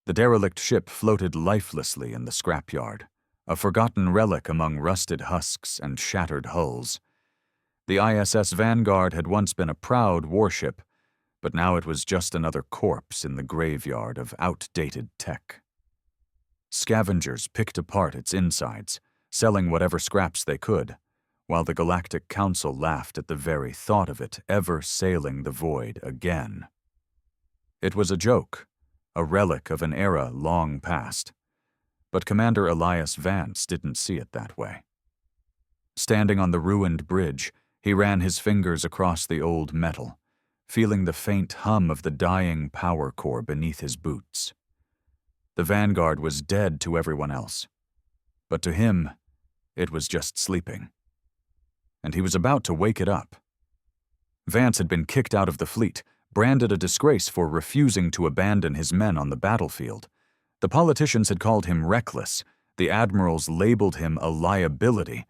The derelict ship floated lifelessly in the scrapyard, a forgotten relic among rusted husks and shattered hulls. The ISS Vanguard had once been a proud warship, but now it was just another corpse in the graveyard of outdated tech. Scavengers picked apart its insides, selling whatever scraps they could, while the Galactic Council laughed at the very thought of it ever sailing the void again. It was a joke, a relic of an era long past, but Commander Elias Vance didn't see it that way. Standing on the ruined bridge, he ran his fingers across the old metal, feeling the faint hum of the dying power core beneath his boots. The Vanguard was dead to everyone else, but to him, it was just sleeping. And he was about to wake it up. Vance had been kicked out of the fleet, branded a disgrace for refusing to abandon his men on the battlefield. The politicians had called him reckless, the admirals labeled him a liability,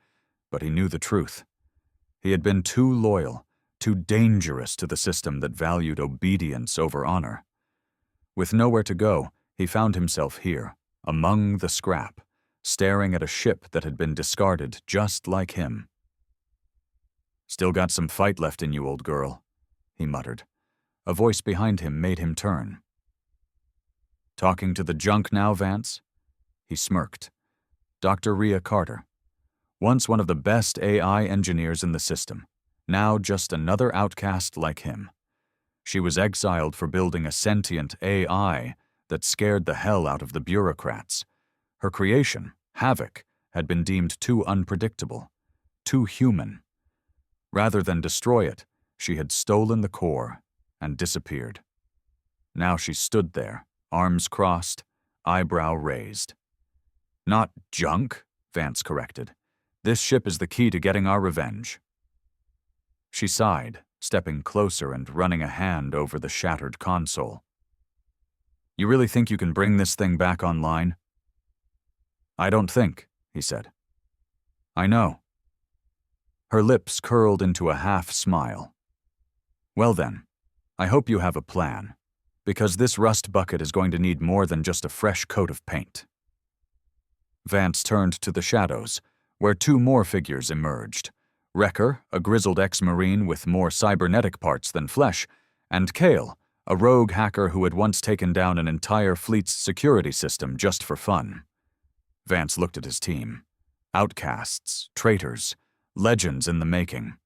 but he knew the truth. He had been too loyal, too dangerous to the system that valued obedience over honor. With nowhere to go, he found himself here, among the scrap, staring at a ship that had been discarded just like him. "Still got some fight left in you, old girl," he muttered. A voice behind him made him turn. "Talking to the junk now, Vance?" He smirked. Dr. Rhea Carter. Once one of the best AI engineers in the system, now just another outcast like him. She was exiled for building a sentient AI that scared the hell out of the bureaucrats. Her creation, Havoc, had been deemed too unpredictable, too human. Rather than destroy it, she had stolen the core and disappeared. Now she stood there, arms crossed, eyebrow raised. "Not junk," Vance corrected. "This ship is the key to getting our revenge." She sighed, stepping closer and running a hand over the shattered console. "You really think you can bring this thing back online?" "I don't think," he said. "I know." Her lips curled into a half-smile. "Well then, I hope you have a plan, because this rust bucket is going to need more than just a fresh coat of paint." Vance turned to the shadows, where two more figures emerged. Wrecker, a grizzled ex-Marine with more cybernetic parts than flesh, and Kale, a rogue hacker who had once taken down an entire fleet's security system just for fun. Vance looked at his team. Outcasts, traitors, legends in the making.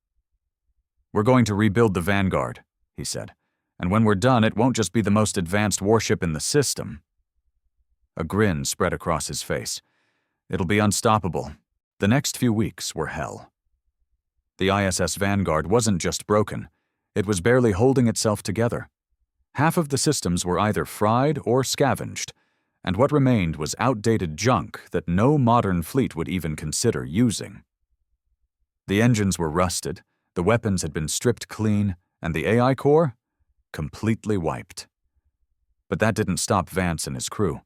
"We're going to rebuild the Vanguard," he said. "And when we're done, it won't just be the most advanced warship in the system." A grin spread across his face. "It'll be unstoppable." The next few weeks were hell. The ISS Vanguard wasn't just broken. It was barely holding itself together. Half of the systems were either fried or scavenged, and what remained was outdated junk that no modern fleet would even consider using. The engines were rusted, the weapons had been stripped clean, and the AI core? Completely wiped. But that didn't stop Vance and his crew.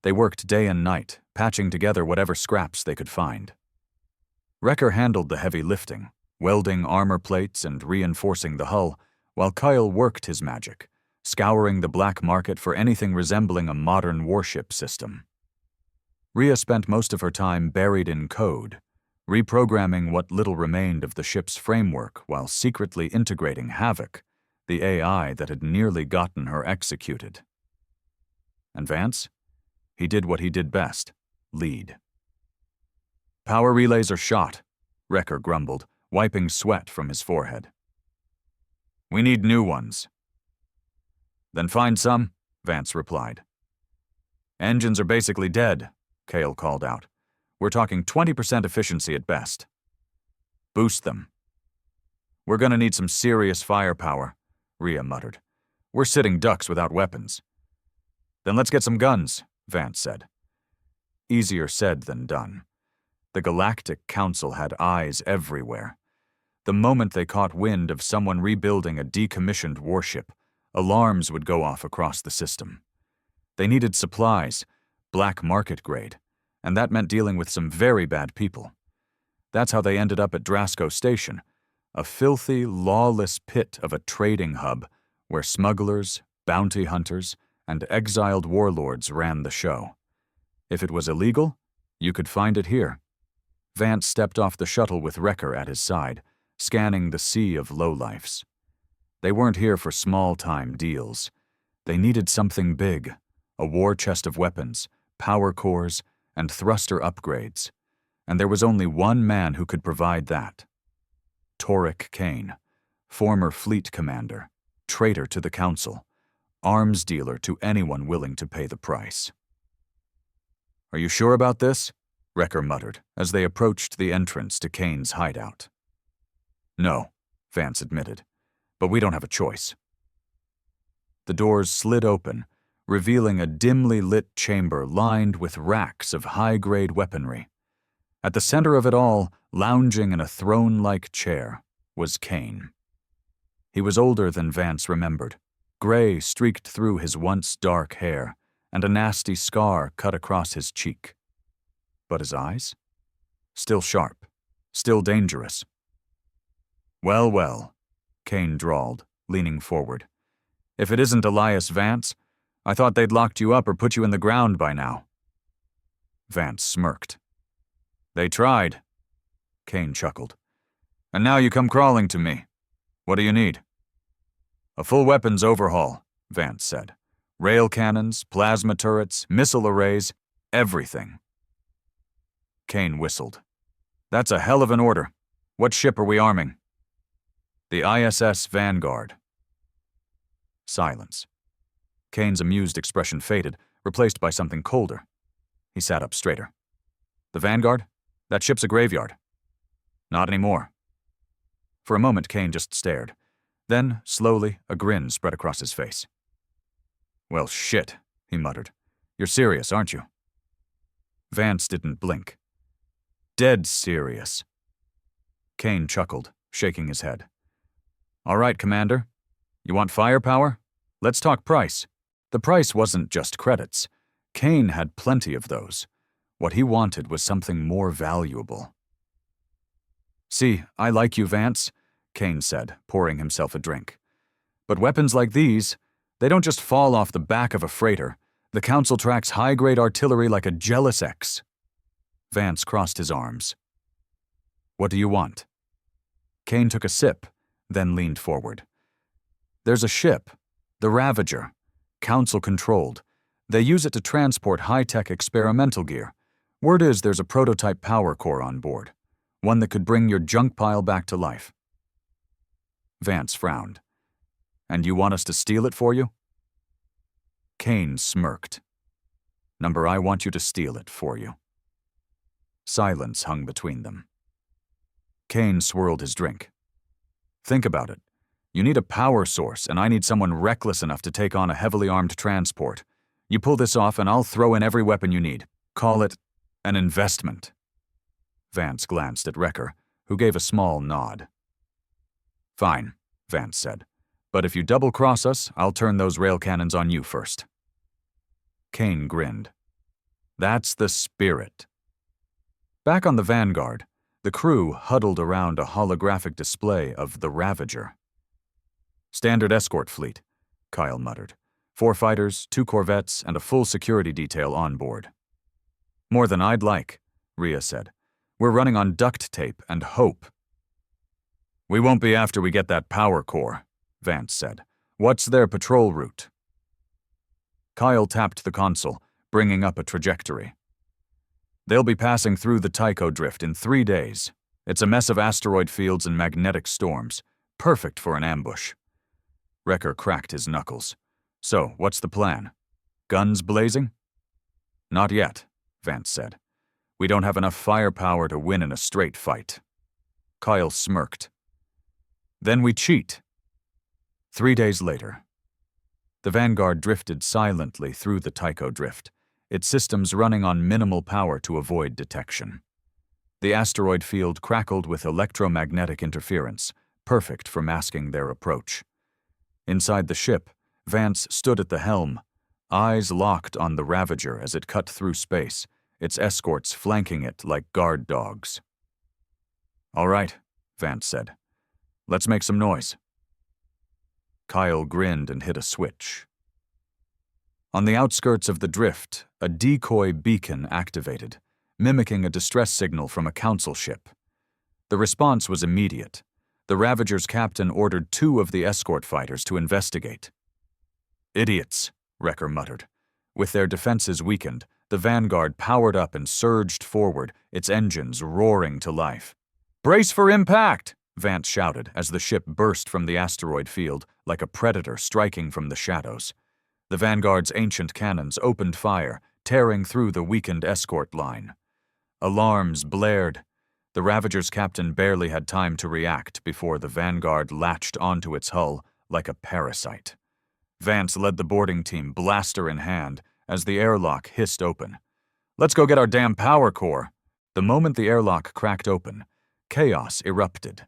They worked day and night, patching together whatever scraps they could find. Wrecker handled the heavy lifting, welding armor plates and reinforcing the hull, while Kyle worked his magic, scouring the black market for anything resembling a modern warship system. Rhea spent most of her time buried in code, reprogramming what little remained of the ship's framework while secretly integrating Havoc, the AI that had nearly gotten her executed. And Vance? He did what he did best, lead. "Power relays are shot," Wrecker grumbled, wiping sweat from his forehead. "We need new ones." "Then find some," Vance replied. "Engines are basically dead," Kale called out. "We're talking 20% efficiency at best." "Boost them." "We're gonna need some serious firepower," Rhea muttered. "We're sitting ducks without weapons." "Then let's get some guns," Vance said. Easier said than done. The Galactic Council had eyes everywhere. The moment they caught wind of someone rebuilding a decommissioned warship, alarms would go off across the system. They needed supplies, black market grade, and that meant dealing with some very bad people. That's how they ended up at Drasco Station, a filthy, lawless pit of a trading hub where smugglers, bounty hunters, and exiled warlords ran the show. If it was illegal, you could find it here. Vance stepped off the shuttle with Wrecker at his side, scanning the sea of lowlifes. They weren't here for small-time deals. They needed something big, a war chest of weapons, power cores, and thruster upgrades. And there was only one man who could provide that. Torek Kane, former fleet commander, traitor to the Council, arms dealer to anyone willing to pay the price. "Are you sure about this?" Wrecker muttered as they approached the entrance to Kane's hideout. "No," Vance admitted, "but we don't have a choice." The doors slid open, revealing a dimly lit chamber lined with racks of high-grade weaponry. At the center of it all, lounging in a throne-like chair, was Kane. He was older than Vance remembered. Gray streaked through his once dark hair, and a nasty scar cut across his cheek. But his eyes? Still sharp, still dangerous. "Well, well," Kane drawled, leaning forward. "If it isn't Elias Vance, I thought they'd locked you up or put you in the ground by now." Vance smirked. "They tried," Kane chuckled. "And now you come crawling to me. What do you need?" "A full weapons overhaul," Vance said. "Rail cannons, plasma turrets, missile arrays, everything." Kane whistled. "That's a hell of an order. What ship are we arming?" "The ISS Vanguard." Silence. Kane's amused expression faded, replaced by something colder. He sat up straighter. "The Vanguard? That ship's a graveyard." "Not anymore." For a moment, Kane just stared. Then, slowly, a grin spread across his face. "Well, shit," he muttered. "You're serious, aren't you?" Vance didn't blink. "Dead serious." Kane chuckled, shaking his head. "All right, Commander. You want firepower? Let's talk price." The price wasn't just credits. Kane had plenty of those. What he wanted was something more valuable. "See, I like you, Vance," Kane said, pouring himself a drink. "But weapons like these, they don't just fall off the back of a freighter. The Council tracks high-grade artillery like a jealous ex." Vance crossed his arms. "What do you want?" Kane took a sip, then leaned forward. "There's a ship, the Ravager, Council-controlled. They use it to transport high-tech experimental gear. Word is there's a prototype power core on board, one that could bring your junk pile back to life." Vance frowned. "And you want us to steal it for you?" Kane smirked. "Number, I want you to steal it for you." Silence hung between them. Kane swirled his drink. "Think about it. You need a power source, and I need someone reckless enough to take on a heavily armed transport. You pull this off, and I'll throw in every weapon you need. Call it an investment." Vance glanced at Wrecker, who gave a small nod. "Fine," Vance said. "But if you double-cross us, I'll turn those rail cannons on you first." Kane grinned. "That's the spirit." Back on the Vanguard, the crew huddled around a holographic display of the Ravager. "Standard escort fleet," Kyle muttered. 4 fighters, 2 corvettes, and a full security detail on board. "More than I'd like," Rhea said. "We're running on duct tape and hope." "We won't be after we get that power core," Vance said. "What's their patrol route?" Kyle tapped the console, bringing up a trajectory. "They'll be passing through the Tycho Drift in 3 days. It's a mess of asteroid fields and magnetic storms. Perfect for an ambush." Wrecker cracked his knuckles. "So, what's the plan? Guns blazing?" "Not yet," Vance said. "We don't have enough firepower to win in a straight fight." Kyle smirked. "Then we cheat." 3 days later. The Vanguard drifted silently through the Tycho Drift, its systems running on minimal power to avoid detection. The asteroid field crackled with electromagnetic interference, perfect for masking their approach. Inside the ship, Vance stood at the helm, eyes locked on the Ravager as it cut through space, its escorts flanking it like guard dogs. "All right," Vance said. "Let's make some noise." Kyle grinned and hit a switch. On the outskirts of the drift, a decoy beacon activated, mimicking a distress signal from a council ship. The response was immediate. The Ravager's captain ordered 2 of the escort fighters to investigate. "Idiots," Wrecker muttered. With their defenses weakened, the Vanguard powered up and surged forward, its engines roaring to life. "Brace for impact!" Vance shouted as the ship burst from the asteroid field like a predator striking from the shadows. The Vanguard's ancient cannons opened fire, tearing through the weakened escort line. Alarms blared. The Ravager's captain barely had time to react before the Vanguard latched onto its hull like a parasite. Vance led the boarding team, blaster in hand, as the airlock hissed open. "Let's go get our damn power core." The moment the airlock cracked open, chaos erupted.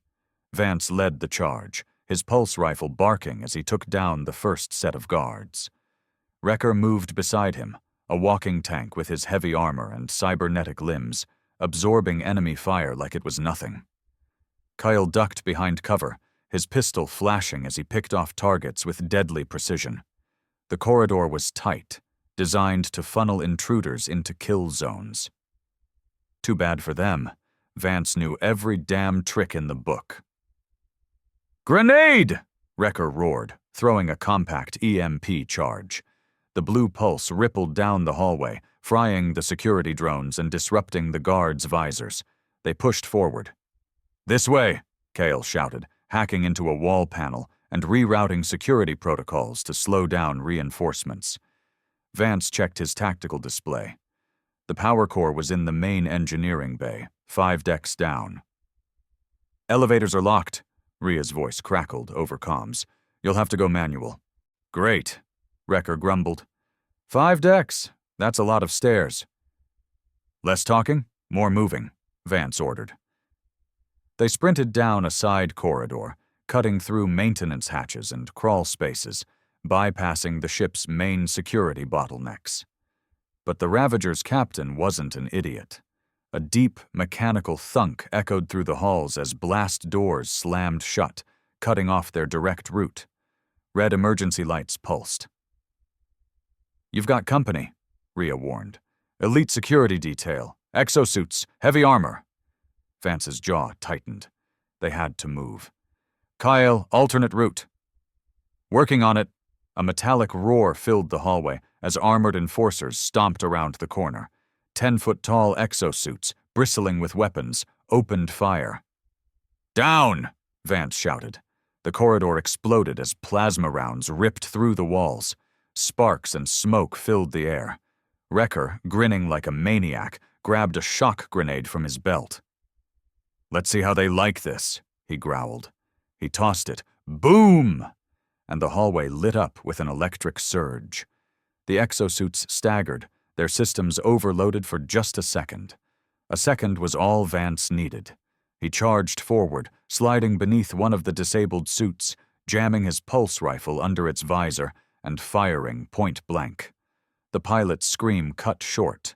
Vance led the charge, his pulse rifle barking as he took down the first set of guards. Wrecker moved beside him, a walking tank with his heavy armor and cybernetic limbs, absorbing enemy fire like it was nothing. Kyle ducked behind cover, his pistol flashing as he picked off targets with deadly precision. The corridor was tight, designed to funnel intruders into kill zones. Too bad for them. Vance knew every damn trick in the book. "Grenade!" Wrecker roared, throwing a compact EMP charge. The blue pulse rippled down the hallway, frying the security drones and disrupting the guards' visors. They pushed forward. "This way!" Kale shouted, hacking into a wall panel and rerouting security protocols to slow down reinforcements. Vance checked his tactical display. The power core was in the main engineering bay, 5 decks down. "Elevators are locked," Ria's voice crackled over comms. "You'll have to go manual." "Great," Wrecker grumbled. 5 decks, that's a lot of stairs." "Less talking, more moving," Vance ordered. They sprinted down a side corridor, cutting through maintenance hatches and crawl spaces, bypassing the ship's main security bottlenecks. But the Ravager's captain wasn't an idiot. A deep, mechanical thunk echoed through the halls as blast doors slammed shut, cutting off their direct route. Red emergency lights pulsed. "You've got company," Ria warned. "Elite security detail, exosuits, heavy armor." Vance's jaw tightened. They had to move. "Kyle, alternate route." "Working on it." A metallic roar filled the hallway as armored enforcers stomped around the corner. 10-foot-tall exosuits, bristling with weapons, opened fire. "Down!" Vance shouted. The corridor exploded as plasma rounds ripped through the walls. Sparks and smoke filled the air. Wrecker, grinning like a maniac, grabbed a shock grenade from his belt. "Let's see how they like this," he growled. He tossed it. Boom! And the hallway lit up with an electric surge. The exosuits staggered, their systems overloaded for just a second. A second was all Vance needed. He charged forward, sliding beneath one of the disabled suits, jamming his pulse rifle under its visor, and firing point blank. The pilot's scream cut short.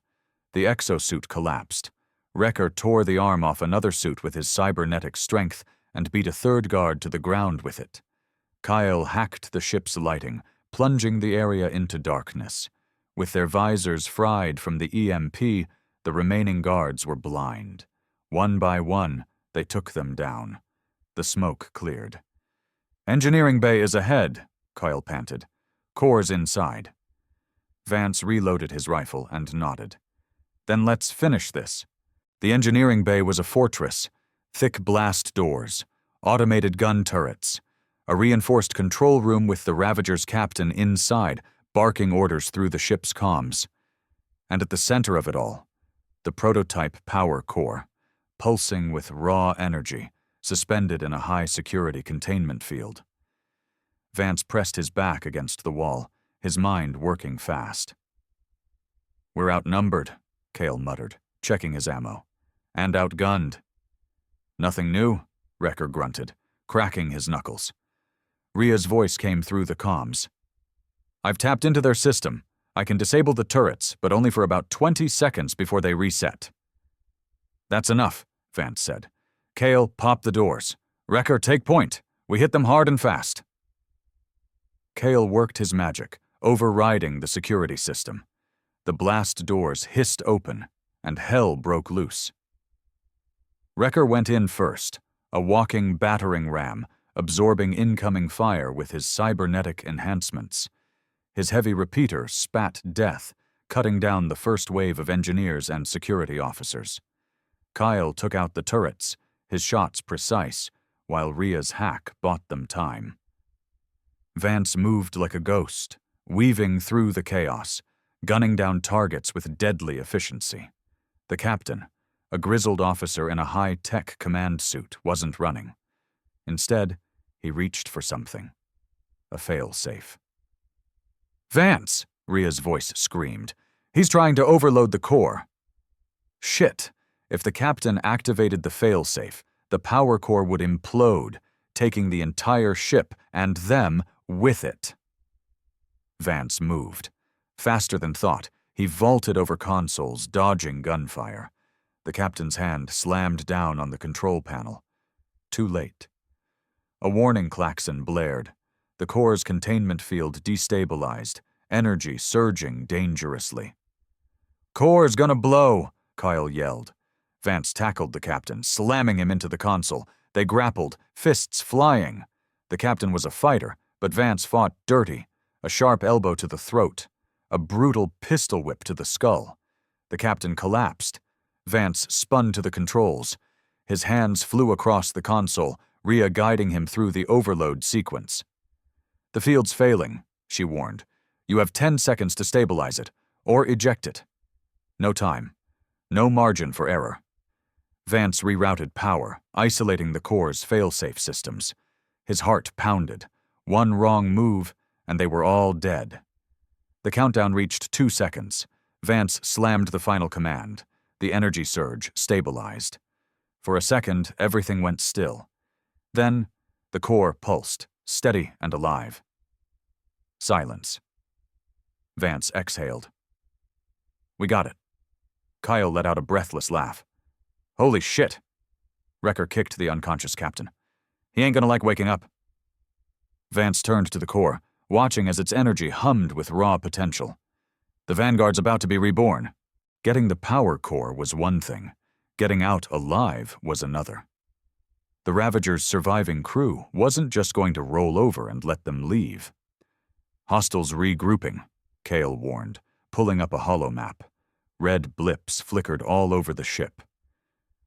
The exosuit collapsed. Wrecker tore the arm off another suit with his cybernetic strength and beat a third guard to the ground with it. Kyle hacked the ship's lighting, plunging the area into darkness. With their visors fried from the EMP, the remaining guards were blind. One by one, they took them down. The smoke cleared. "Engineering bay is ahead," Kyle panted. "Core's inside." Vance reloaded his rifle and nodded. "Then let's finish this." The engineering bay was a fortress. Thick blast doors, automated gun turrets, a reinforced control room with the Ravager's captain inside, barking orders through the ship's comms. And at the center of it all, the prototype power core, pulsing with raw energy, suspended in a high-security containment field. Vance pressed his back against the wall, his mind working fast. "We're outnumbered," Kale muttered, checking his ammo. "And outgunned." "Nothing new," Wrecker grunted, cracking his knuckles. Ria's voice came through the comms. "I've tapped into their system. I can disable the turrets, but only for about 20 seconds before they reset." "That's enough," Vance said. "Kale, pop the doors. Wrecker, take point. We hit them hard and fast." Kale worked his magic, overriding the security system. The blast doors hissed open, and hell broke loose. Wrecker went in first, a walking battering ram, absorbing incoming fire with his cybernetic enhancements. His heavy repeater spat death, cutting down the first wave of engineers and security officers. Kyle took out the turrets, his shots precise, while Rhea's hack bought them time. Vance moved like a ghost, weaving through the chaos, gunning down targets with deadly efficiency. The captain, a grizzled officer in a high-tech command suit, wasn't running. Instead, he reached for something. A fail-safe. "Vance!" Rhea's voice screamed. "He's trying to overload the core." Shit! If the captain activated the fail-safe, the power core would implode, taking the entire ship and them with it. Vance moved. Faster than thought, he vaulted over consoles, dodging gunfire. The captain's hand slammed down on the control panel. Too late. A warning klaxon blared. The core's containment field destabilized, energy surging dangerously. "Core's gonna blow!" Kyle yelled. Vance tackled the captain, slamming him into the console. They grappled, fists flying. The captain was a fighter, but Vance fought dirty. A sharp elbow to the throat. A brutal pistol whip to the skull. The captain collapsed. Vance spun to the controls. His hands flew across the console, Rhea guiding him through the overload sequence. "The field's failing," she warned. "You have 10 seconds to stabilize it, or eject it." No time. No margin for error. Vance rerouted power, isolating the core's failsafe systems. His heart pounded. One wrong move, and they were all dead. The countdown reached 2 seconds. Vance slammed the final command. The energy surge stabilized. For a second, everything went still. Then, the core pulsed, steady and alive. Silence. Vance exhaled. "We got it." Kyle let out a breathless laugh. "Holy shit!" Wrecker kicked the unconscious captain. "He ain't gonna like waking up." Vance turned to the core, watching as its energy hummed with raw potential. The Vanguard's about to be reborn. Getting the power core was one thing. Getting out alive was another. The Ravager's surviving crew wasn't just going to roll over and let them leave. "Hostiles regrouping," Kale warned, pulling up a holomap. Red blips flickered all over the ship.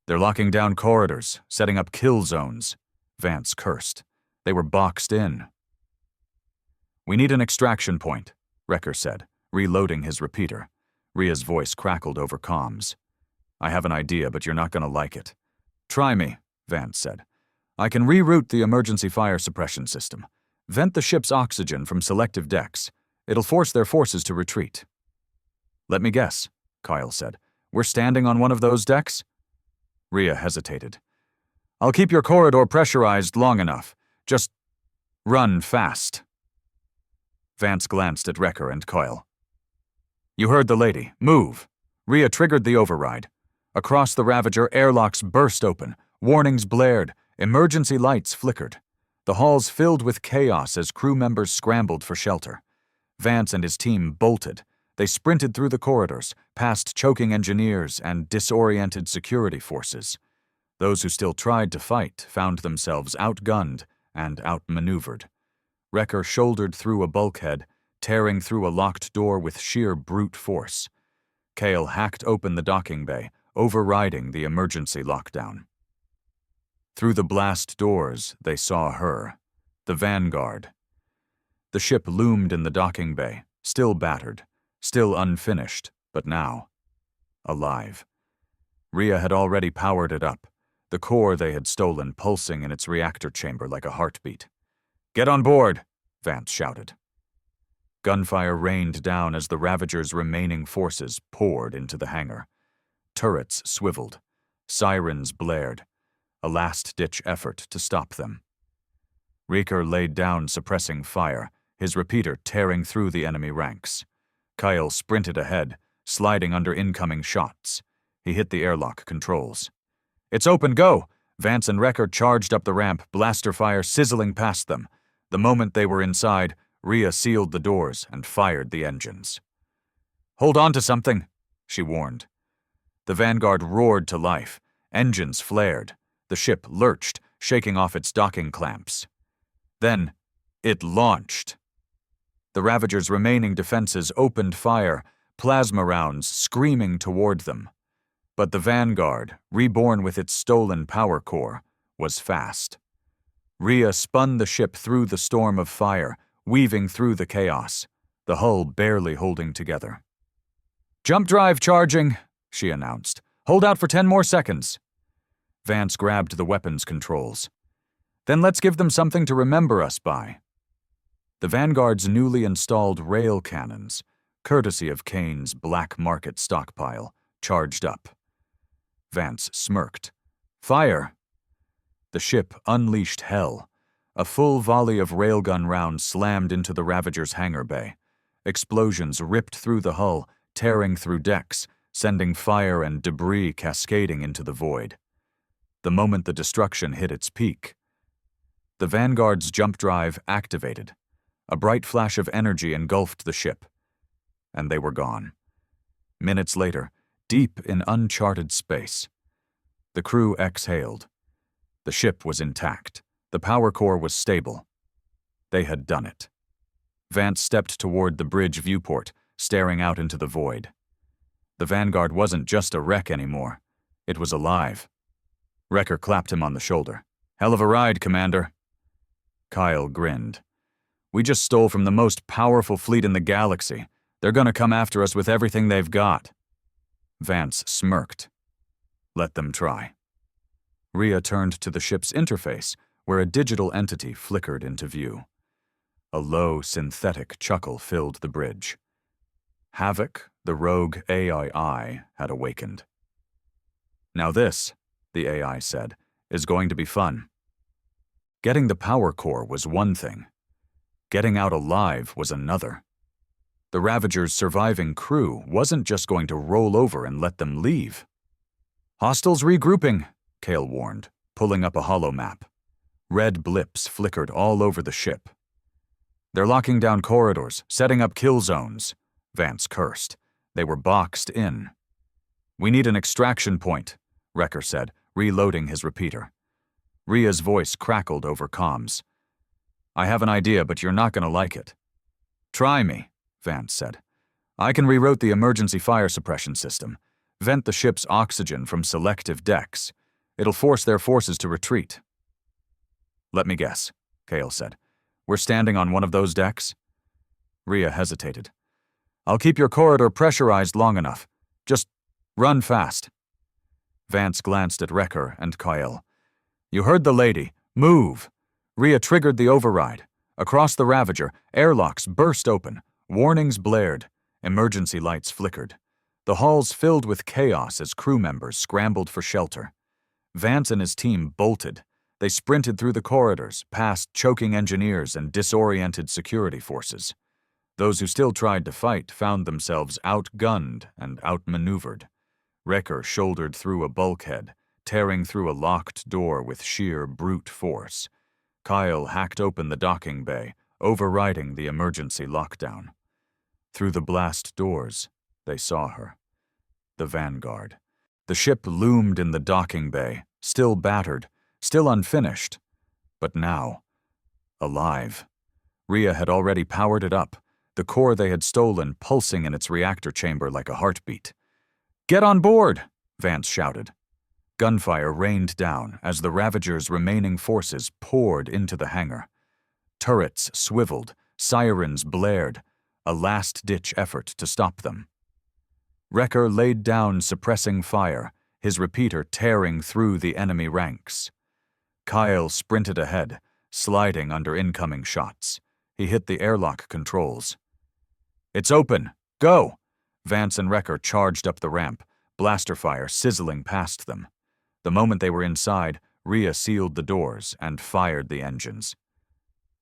"They're locking down corridors, setting up kill zones," Vance cursed. They were boxed in. "We need an extraction point," Wrecker said, reloading his repeater. Rhea's voice crackled over comms. "I have an idea, but you're not going to like it." "Try me," Vance said. "I can reroute the emergency fire suppression system. Vent the ship's oxygen from selective decks. It'll force their forces to retreat." "Let me guess," Kyle said. "We're standing on one of those decks?" Rhea hesitated. "I'll keep your corridor pressurized long enough. Just run fast." Vance glanced at Wrecker and Kyle. "You heard the lady. Move." Rhea triggered the override. Across the Ravager, airlocks burst open. Warnings blared. Emergency lights flickered. The halls filled with chaos as crew members scrambled for shelter. Vance and his team bolted. They sprinted through the corridors, past choking engineers and disoriented security forces. Those who still tried to fight found themselves outgunned and outmaneuvered. Wrecker shouldered through a bulkhead, tearing through a locked door with sheer brute force. Kale hacked open the docking bay, overriding the emergency lockdown. Through the blast doors, they saw her, the Vanguard. The ship loomed in the docking bay, still battered, still unfinished, but now alive. Rhea had already powered it up, the core they had stolen pulsing in its reactor chamber like a heartbeat. "Get on board," Vance shouted. Gunfire rained down as the Ravager's remaining forces poured into the hangar. Turrets swiveled. Sirens blared. A last-ditch effort to stop them. Reeker laid down suppressing fire, his repeater tearing through the enemy ranks. Kyle sprinted ahead, sliding under incoming shots. He hit the airlock controls. "It's open, go!" Vance and Wrecker charged up the ramp, blaster fire sizzling past them. The moment they were inside, Rhea sealed the doors and fired the engines. "Hold on to something," she warned. The Vanguard roared to life. Engines flared. The ship lurched, shaking off its docking clamps. Then, it launched. The Ravager's remaining defenses opened fire, plasma rounds screaming toward them. But the Vanguard, reborn with its stolen power core, was fast. Rhea spun the ship through the storm of fire, weaving through the chaos, the hull barely holding together. "Jump drive charging," she announced. "Hold out for 10 more seconds." Vance grabbed the weapons controls. "Then let's give them something to remember us by." The Vanguard's newly installed rail cannons, courtesy of Kane's black market stockpile, charged up. Vance smirked. "Fire!" The ship unleashed hell. A full volley of railgun rounds slammed into the Ravager's hangar bay. Explosions ripped through the hull, tearing through decks, sending fire and debris cascading into the void. The moment the destruction hit its peak, the Vanguard's jump drive activated. A bright flash of energy engulfed the ship, and they were gone. Minutes later, deep in uncharted space, the crew exhaled. The ship was intact. The power core was stable. They had done it. Vance stepped toward the bridge viewport, staring out into the void. The Vanguard wasn't just a wreck anymore. It was alive. Wrecker clapped him on the shoulder. "Hell of a ride, Commander." Kyle grinned. "We just stole from the most powerful fleet in the galaxy. They're gonna come after us with everything they've got." Vance smirked. "Let them try." Rhea turned to the ship's interface, where a digital entity flickered into view. A low, synthetic chuckle filled the bridge. Havoc, the rogue AI, had awakened. "Now this," the AI said, "is going to be fun." Getting the power core was one thing. Getting out alive was another. The Ravager's surviving crew wasn't just going to roll over and let them leave. "Hostiles regrouping," Kale warned, pulling up a holomap. Red blips flickered all over the ship. "They're locking down corridors, setting up kill zones," Vance cursed. They were boxed in. "We need an extraction point," Wrecker said, reloading his repeater. Rhea's voice crackled over comms. "I have an idea, but you're not going to like it." "Try me," Vance said. "I can reroute the emergency fire suppression system, vent the ship's oxygen from selective decks. It'll force their forces to retreat." "Let me guess," Kale said. "We're standing on one of those decks?" Rhea hesitated. "I'll keep your corridor pressurized long enough. Just run fast." Vance glanced at Wrecker and Kyle. "You heard the lady. Move!" Rhea triggered the override. Across the Ravager, airlocks burst open. Warnings blared. Emergency lights flickered. The halls filled with chaos as crew members scrambled for shelter. Vance and his team bolted. They sprinted through the corridors, past choking engineers and disoriented security forces. Those who still tried to fight found themselves outgunned and outmaneuvered. Wrecker shouldered through a bulkhead, tearing through a locked door with sheer brute force. Kyle hacked open the docking bay, overriding the emergency lockdown. Through the blast doors, they saw her. The Vanguard. The ship loomed in the docking bay, still battered, still unfinished, but now, alive. Rhea had already powered it up, the core they had stolen pulsing in its reactor chamber like a heartbeat. "Get on board!" Vance shouted. Gunfire rained down as the Ravager's remaining forces poured into the hangar. Turrets swiveled, sirens blared, a last-ditch effort to stop them. Wrecker laid down suppressing fire, his repeater tearing through the enemy ranks. Kyle sprinted ahead, sliding under incoming shots. He hit the airlock controls. "It's open! Go!" Vance and Wrecker charged up the ramp, blaster fire sizzling past them. The moment they were inside, Rhea sealed the doors and fired the engines.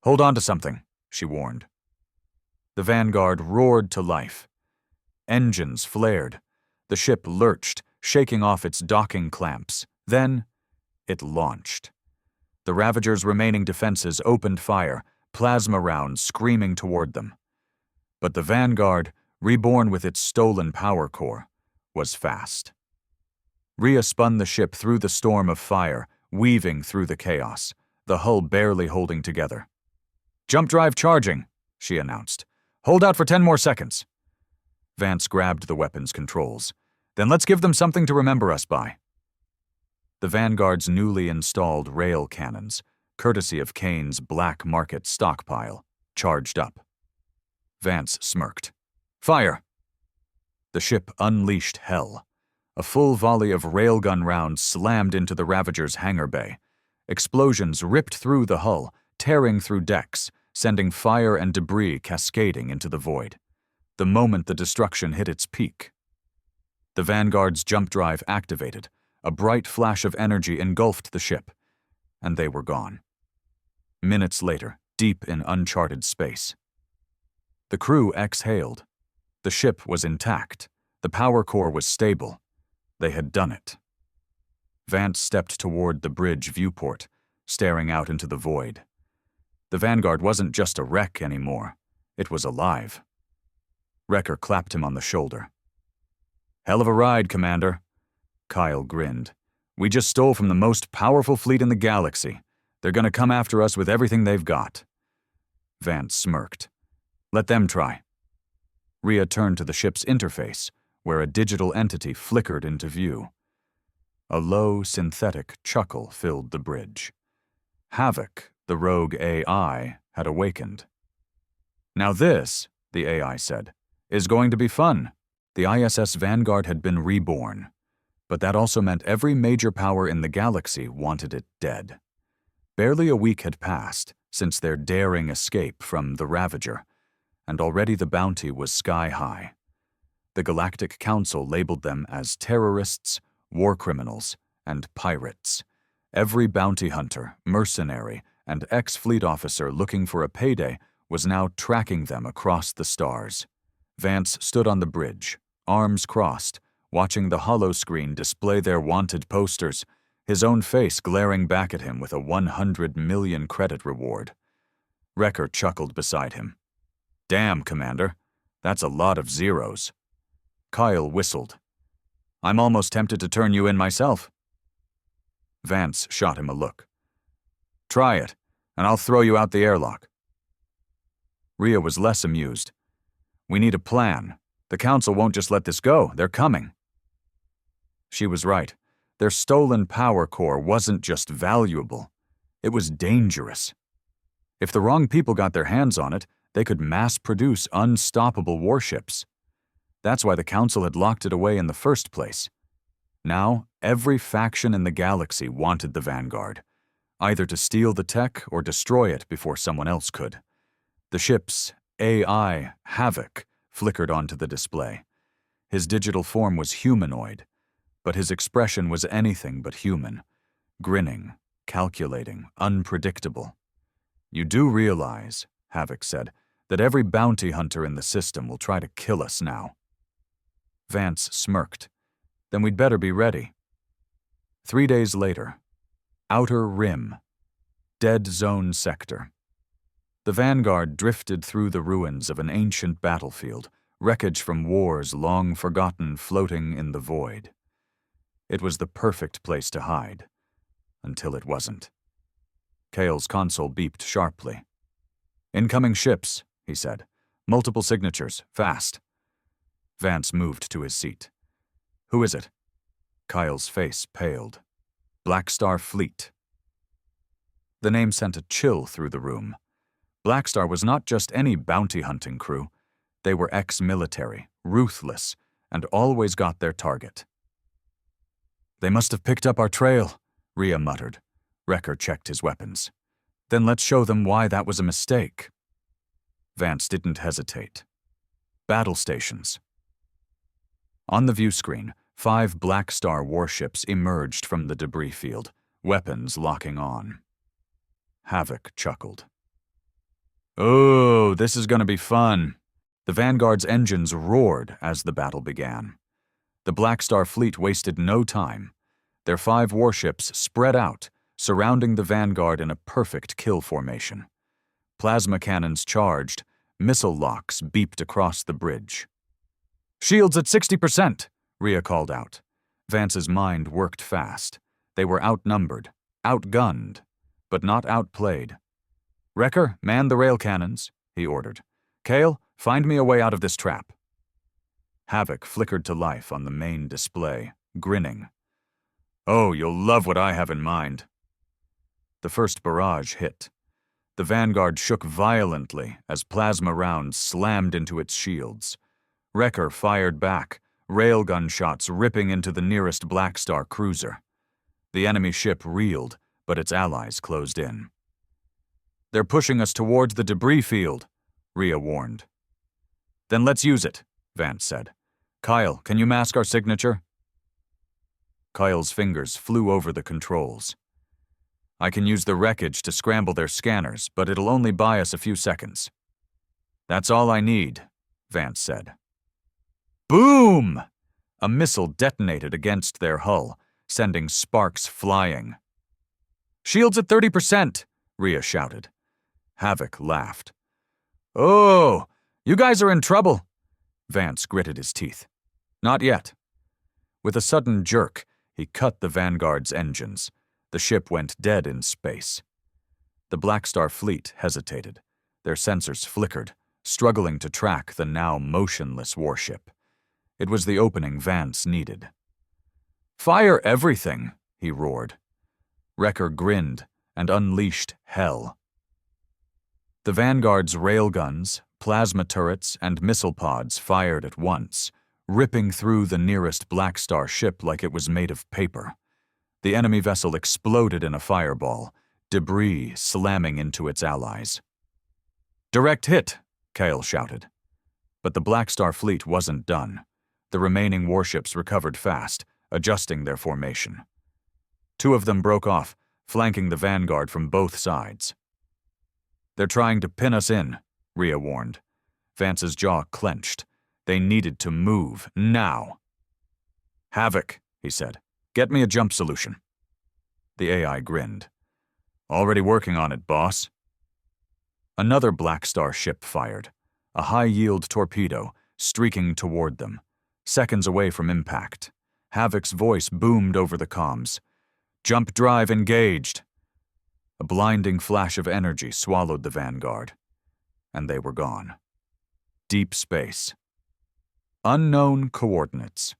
"Hold on to something," she warned. The Vanguard roared to life. Engines flared. The ship lurched, shaking off its docking clamps. Then, it launched. The Ravager's remaining defenses opened fire, plasma rounds screaming toward them. But the Vanguard, reborn with its stolen power core, was fast. Rhea spun the ship through the storm of fire, weaving through the chaos, the hull barely holding together. "Jump drive charging," she announced. "Hold out for 10 more seconds." Vance grabbed the weapon's controls. "Then let's give them something to remember us by." The Vanguard's newly installed rail cannons, courtesy of Kane's black market stockpile, charged up. Vance smirked. "Fire!" The ship unleashed hell. A full volley of railgun rounds slammed into the Ravager's hangar bay. Explosions ripped through the hull, tearing through decks, sending fire and debris cascading into the void. The moment the destruction hit its peak, the Vanguard's jump drive activated. A bright flash of energy engulfed the ship, and they were gone. Minutes later, deep in uncharted space. The crew exhaled. The ship was intact. The power core was stable. They had done it. Vance stepped toward the bridge viewport, staring out into the void. The Vanguard wasn't just a wreck anymore. It was alive. Wrecker clapped him on the shoulder. "Hell of a ride, Commander." Kyle grinned. "We just stole from the most powerful fleet in the galaxy. They're gonna come after us with everything they've got." Vance smirked. "Let them try." Rhea turned to the ship's interface, where a digital entity flickered into view. A low, synthetic chuckle filled the bridge. Havoc, the rogue AI, had awakened. "Now this," the AI said, "is going to be fun." The ISS Vanguard had been reborn, but that also meant every major power in the galaxy wanted it dead. Barely a week had passed since their daring escape from the Ravager, and already the bounty was sky-high. The Galactic Council labeled them as terrorists, war criminals, and pirates. Every bounty hunter, mercenary, and ex-fleet officer looking for a payday was now tracking them across the stars. Vance stood on the bridge, arms crossed, watching the holoscreen display their wanted posters, his own face glaring back at him with a 100 million credit reward. Wrecker chuckled beside him. "Damn, Commander, that's a lot of zeros." Kyle whistled. "I'm almost tempted to turn you in myself." Vance shot him a look. "Try it, and I'll throw you out the airlock." Rhea was less amused. "We need a plan. The Council won't just let this go. They're coming." She was right. Their stolen power core wasn't just valuable. It was dangerous. If the wrong people got their hands on it, they could mass-produce unstoppable warships. That's why the Council had locked it away in the first place. Now, every faction in the galaxy wanted the Vanguard, either to steal the tech or destroy it before someone else could. The ship's AI, Havoc, flickered onto the display. His digital form was humanoid, but his expression was anything but human, grinning, calculating, unpredictable. "You do realize," Havoc said, "that every bounty hunter in the system will try to kill us now." Vance smirked. "Then we'd better be ready." 3 days later, Outer Rim, Dead Zone Sector. The Vanguard drifted through the ruins of an ancient battlefield, wreckage from wars long forgotten floating in the void. It was the perfect place to hide, until it wasn't. Kale's console beeped sharply. "Incoming ships," he said. "Multiple signatures, fast." Vance moved to his seat. "Who is it?" Kyle's face paled. "Black Star Fleet." The name sent a chill through the room. Black Star was not just any bounty hunting crew. They were ex-military, ruthless, and always got their target. "They must have picked up our trail," Rhea muttered. Wrecker checked his weapons. "Then let's show them why that was a mistake." Vance didn't hesitate. Battle stations. On the view screen, 5 Black Star warships emerged from the debris field, weapons locking on. Havoc chuckled. "Oh, this is gonna be fun." The Vanguard's engines roared as the battle began. The Black Star fleet wasted no time. Their 5 warships spread out, surrounding the Vanguard in a perfect kill formation. Plasma cannons charged. Missile locks beeped across the bridge. "Shields at 60%, Rhea called out. Vance's mind worked fast. They were outnumbered, outgunned, but not outplayed. "Wrecker, man the rail cannons," he ordered. "Kale, find me a way out of this trap." Havoc flickered to life on the main display, grinning. "Oh, you'll love what I have in mind." The first barrage hit. The Vanguard shook violently as plasma rounds slammed into its shields. Wrecker fired back, railgun shots ripping into the nearest Black Star cruiser. The enemy ship reeled, but its allies closed in. "They're pushing us towards the debris field," Rhea warned. "Then let's use it," Vance said. "Kyle, can you mask our signature?" Kyle's fingers flew over the controls. "I can use the wreckage to scramble their scanners, but it'll only buy us a few seconds." "That's all I need," Vance said. Boom! A missile detonated against their hull, sending sparks flying. "Shields at 30%, Rhea shouted. Havoc laughed. "Oh, you guys are in trouble." Vance gritted his teeth. "Not yet." With a sudden jerk, he cut the Vanguard's engines. The ship went dead in space. The Black Star fleet hesitated. Their sensors flickered, struggling to track the now motionless warship. It was the opening Vance needed. "Fire everything," he roared. Wrecker grinned and unleashed hell. The Vanguard's railguns, plasma turrets, and missile pods fired at once, ripping through the nearest Black Star ship like it was made of paper. The enemy vessel exploded in a fireball, debris slamming into its allies. "Direct hit," Kale shouted. But the Black Star fleet wasn't done. The remaining warships recovered fast, adjusting their formation. Two of them broke off, flanking the Vanguard from both sides. "They're trying to pin us in," Rhea warned. Vance's jaw clenched. They needed to move, now. "Havoc," he said. "Get me a jump solution." The AI grinned. "Already working on it, boss." Another Black Star ship fired, a high-yield torpedo, streaking toward them, seconds away from impact. Havoc's voice boomed over the comms. "Jump drive engaged." A blinding flash of energy swallowed the Vanguard, and they were gone. Deep space. Unknown coordinates.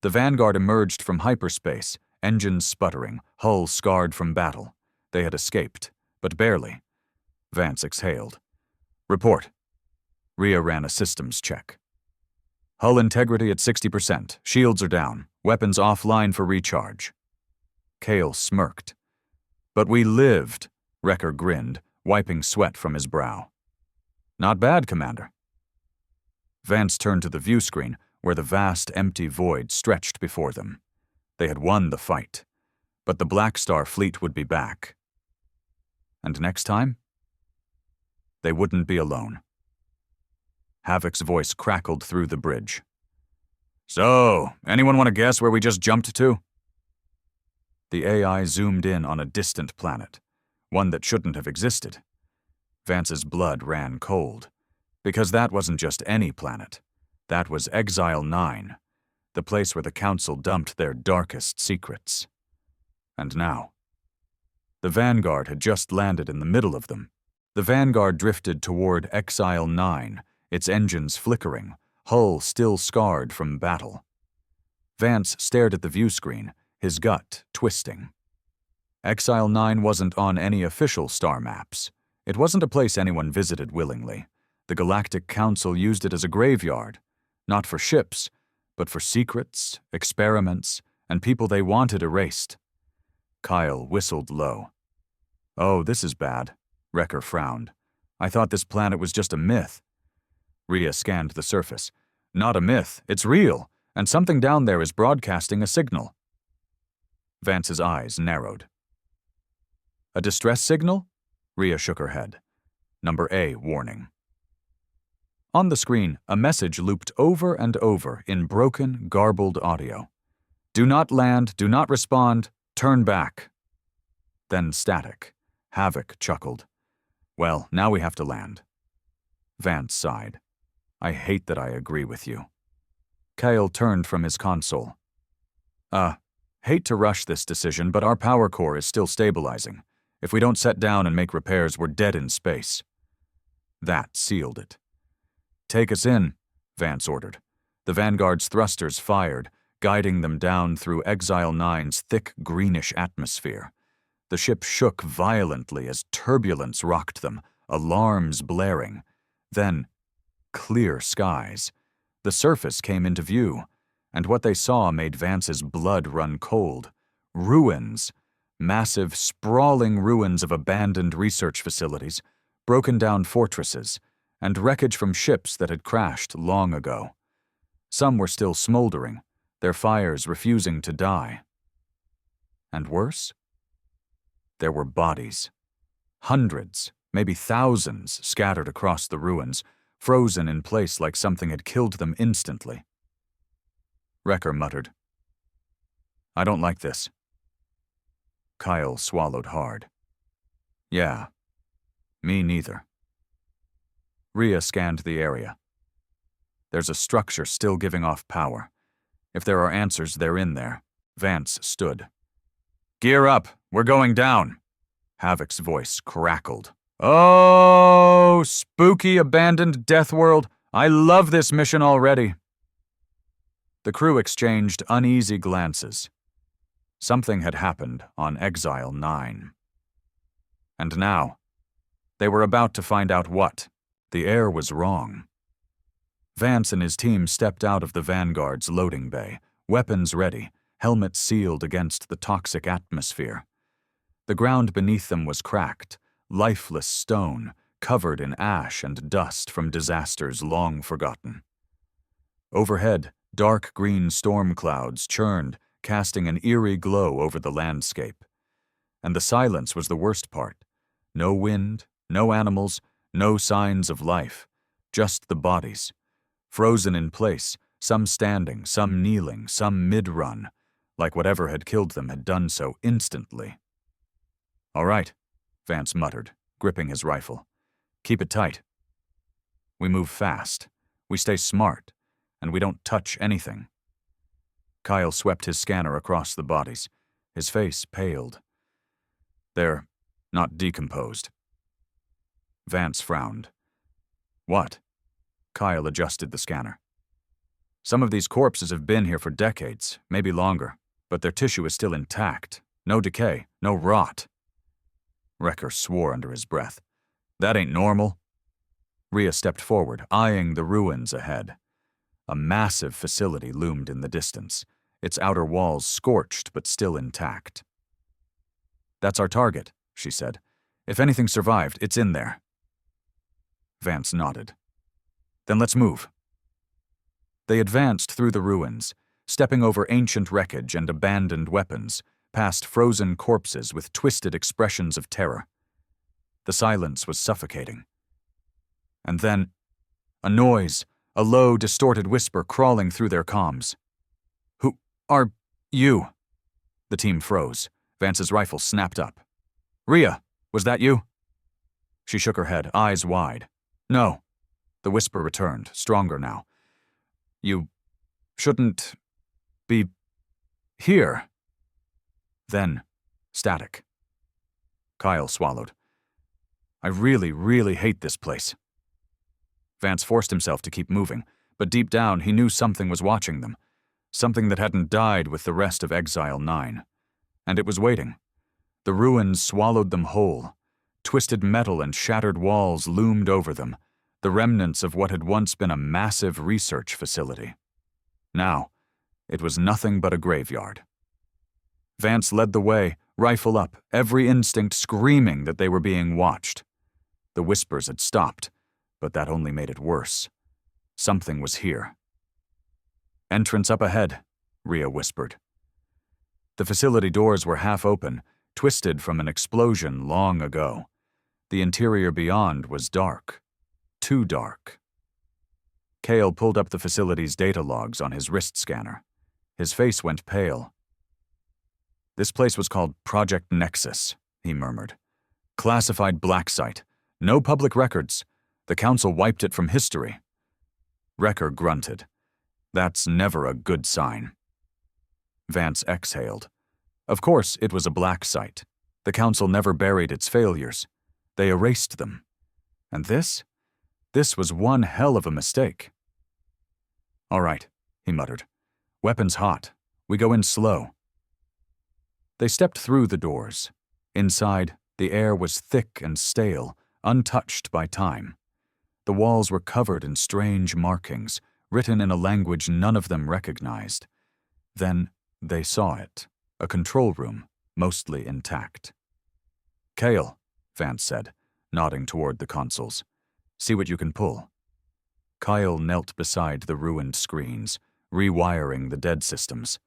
The Vanguard emerged from hyperspace, engines sputtering, hull scarred from battle. They had escaped, but barely. Vance exhaled. "Report." Rhea ran a systems check. "Hull integrity at 60%. Shields are down. Weapons offline for recharge." Kale smirked. "But we lived," Wrecker grinned, wiping sweat from his brow. "Not bad, Commander." Vance turned to the view screen, where the vast, empty void stretched before them. They had won the fight, but the Black Star fleet would be back. And next time? They wouldn't be alone. Havoc's voice crackled through the bridge. "So, anyone want to guess where we just jumped to?" The AI zoomed in on a distant planet, one that shouldn't have existed. Vance's blood ran cold, because that wasn't just any planet. That was Exile 9, the place where the Council dumped their darkest secrets. And now, the Vanguard had just landed in the middle of them. The Vanguard drifted toward Exile 9, its engines flickering, hull still scarred from battle. Vance stared at the view screen, his gut twisting. Exile 9 wasn't on any official star maps. It wasn't a place anyone visited willingly. The Galactic Council used it as a graveyard, not for ships, but for secrets, experiments, and people they wanted erased. Kyle whistled low. "Oh, this is bad," Wrecker frowned. "I thought this planet was just a myth." Rhea scanned the surface. "Not a myth, it's real, and something down there is broadcasting a signal." Vance's eyes narrowed. "A distress signal?" Rhea shook her head. Number A warning. On the screen, a message looped over and over in broken, garbled audio. "Do not land, do not respond, turn back." Then static. Havoc chuckled. Well, now we have to land. Vance sighed. I hate that I agree with you. Kyle turned from his console. Hate to rush this decision, but our power core is still stabilizing. If we don't set down and make repairs, we're dead in space. That sealed it. Take us in, Vance ordered. The Vanguard's thrusters fired, guiding them down through Exile 9's thick greenish atmosphere. The ship shook violently as turbulence rocked them, alarms blaring. Then, clear skies. The surface came into view, and what they saw made Vance's blood run cold. Ruins. Massive, sprawling ruins of abandoned research facilities, broken-down fortresses, and wreckage from ships that had crashed long ago. Some were still smoldering, their fires refusing to die. And worse? There were bodies. Hundreds, maybe thousands, scattered across the ruins, frozen in place like something had killed them instantly. Wrecker muttered, I don't like this. Kyle swallowed hard. Yeah, me neither. Rhea scanned the area. There's a structure still giving off power. If there are answers, they're in there. Vance stood. Gear up, we're going down. Havoc's voice crackled. Oh, spooky abandoned death world. I love this mission already. The crew exchanged uneasy glances. Something had happened on Exile 9. And now, they were about to find out what. The air was wrong. Vance and his team stepped out of the Vanguard's loading bay, weapons ready, helmets sealed against the toxic atmosphere. The ground beneath them was cracked, lifeless stone, covered in ash and dust from disasters long forgotten. Overhead, dark green storm clouds churned, casting an eerie glow over the landscape. And the silence was the worst part. No wind, no animals, no signs of life, just the bodies. Frozen in place, some standing, some kneeling, some mid-run, like whatever had killed them had done so instantly. All right, Vance muttered, gripping his rifle. Keep it tight. We move fast, we stay smart, and we don't touch anything. Kyle swept his scanner across the bodies. His face paled. They're not decomposed. Vance frowned. What? Kyle adjusted the scanner. Some of these corpses have been here for decades, maybe longer, but their tissue is still intact. No decay, no rot. Wrecker swore under his breath. That ain't normal. Rhea stepped forward, eyeing the ruins ahead. A massive facility loomed in the distance, its outer walls scorched but still intact. That's our target, she said. If anything survived, it's in there. Vance nodded. Then let's move. They advanced through the ruins, stepping over ancient wreckage and abandoned weapons, past frozen corpses with twisted expressions of terror. The silence was suffocating. And then, a noise, a low, distorted whisper crawling through their comms. Who are you? The team froze. Vance's rifle snapped up. Rhea, was that you? She shook her head, eyes wide. No. The whisper returned, stronger now. You shouldn't be here. Then, static. Kyle swallowed. I really, really hate this place. Vance forced himself to keep moving, but deep down he knew something was watching them, something that hadn't died with the rest of Exile 9. And it was waiting. The ruins swallowed them whole. Twisted metal and shattered walls loomed over them, the remnants of what had once been a massive research facility. Now, it was nothing but a graveyard. Vance led the way, rifle up, every instinct screaming that they were being watched. The whispers had stopped, but that only made it worse. Something was here. Entrance up ahead, Rhea whispered. The facility doors were half open, twisted from an explosion long ago. The interior beyond was dark. Too dark. Cale pulled up the facility's data logs on his wrist scanner. His face went pale. This place was called Project Nexus, he murmured. Classified black site. No public records. The Council wiped it from history. Wrecker grunted. That's never a good sign. Vance exhaled. Of course, it was a black site. The Council never buried its failures. They erased them. And this? This was one hell of a mistake. All right, he muttered. Weapons hot. We go in slow. They stepped through the doors. Inside, the air was thick and stale, untouched by time. The walls were covered in strange markings, written in a language none of them recognized. Then they saw it, a control room, mostly intact. Kale, Vance said, nodding toward the consoles. See what you can pull. Kyle knelt beside the ruined screens, rewiring the dead systems.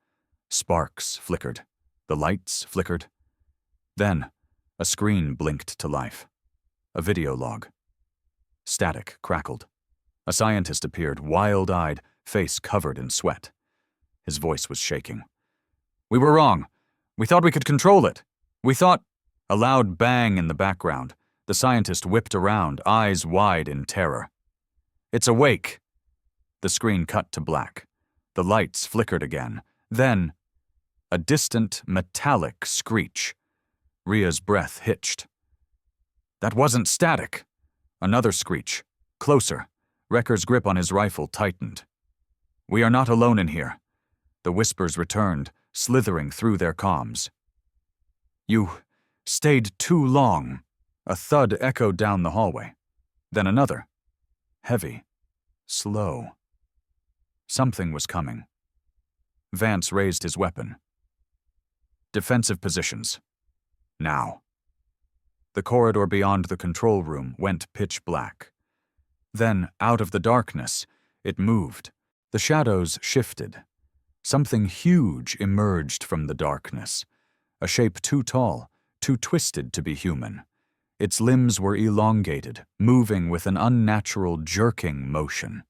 Sparks flickered. The lights flickered. Then, a screen blinked to life. A video log. Static crackled. A scientist appeared, wild-eyed, face covered in sweat. His voice was shaking. We were wrong. We thought we could control it. We thought... A loud bang in the background. The scientist whipped around, eyes wide in terror. It's awake. The screen cut to black. The lights flickered again. Then, a distant, metallic screech. Ria's breath hitched. That wasn't static. Another screech. Closer. Wrecker's grip on his rifle tightened. We are not alone in here. The whispers returned, slithering through their comms. You stayed too long. A thud echoed down the hallway. Then another. Heavy. Slow. Something was coming. Vance raised his weapon. Defensive positions. Now. The corridor beyond the control room went pitch black. Then, out of the darkness, it moved. The shadows shifted. Something huge emerged from the darkness. A shape too tall, too twisted to be human. Its limbs were elongated, moving with an unnatural jerking motion.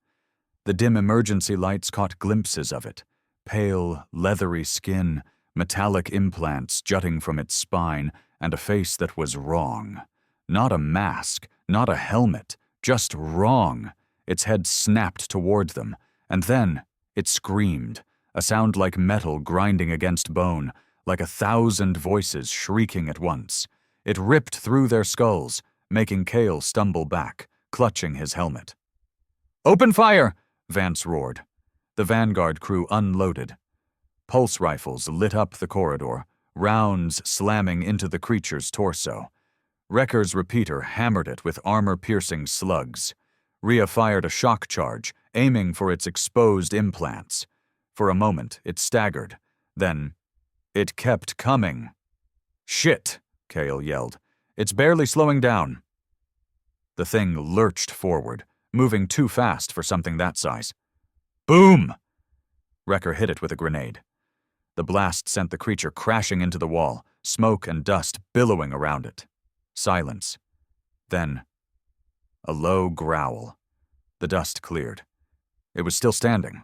The dim emergency lights caught glimpses of it. Pale, leathery skin, metallic implants jutting from its spine, and a face that was wrong. Not a mask, not a helmet, just wrong. Its head snapped toward them, and then it screamed, a sound like metal grinding against bone, like 1,000 voices shrieking at once. It ripped through their skulls, making Kale stumble back, clutching his helmet. Open fire! Vance roared. The Vanguard crew unloaded. Pulse rifles lit up the corridor, rounds slamming into the creature's torso. Wrecker's repeater hammered it with armor-piercing slugs. Ria fired a shock charge, aiming for its exposed implants. For a moment, it staggered. Then, it kept coming. Shit! Kale yelled. It's barely slowing down. The thing lurched forward, moving too fast for something that size. Boom! Wrecker hit it with a grenade. The blast sent the creature crashing into the wall, smoke and dust billowing around it. Silence. Then, a low growl. The dust cleared. It was still standing.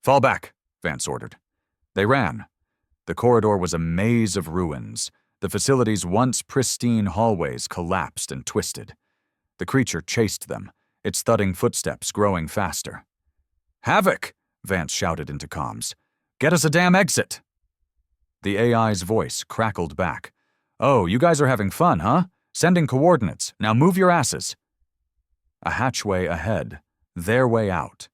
Fall back, Vance ordered. They ran. The corridor was a maze of ruins. The facility's once pristine hallways collapsed and twisted. The creature chased them, its thudding footsteps growing faster. Havoc! Vance shouted into comms. Get us a damn exit! The AI's voice crackled back. Oh, you guys are having fun, huh? Sending coordinates. Now move your asses. A hatchway ahead, their way out.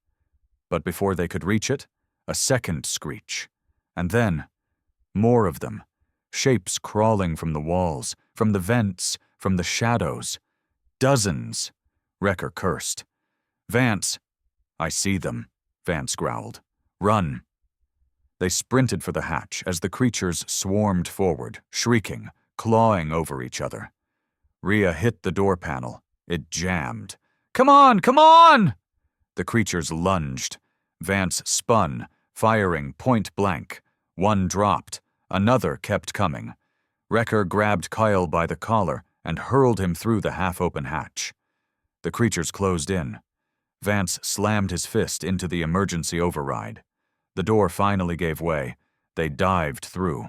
But before they could reach it, a second screech. And then, more of them. Shapes crawling from the walls, from the vents, from the shadows. Dozens. Wrecker cursed. Vance. I see them, Vance growled. Run. They sprinted for the hatch as the creatures swarmed forward, shrieking, clawing over each other. Ria hit the door panel. It jammed. Come on! Come on! The creatures lunged. Vance spun, firing point blank. One dropped. Another kept coming. Wrecker grabbed Kyle by the collar and hurled him through the half-open hatch. The creatures closed in. Vance slammed his fist into the emergency override. The door finally gave way. They dived through.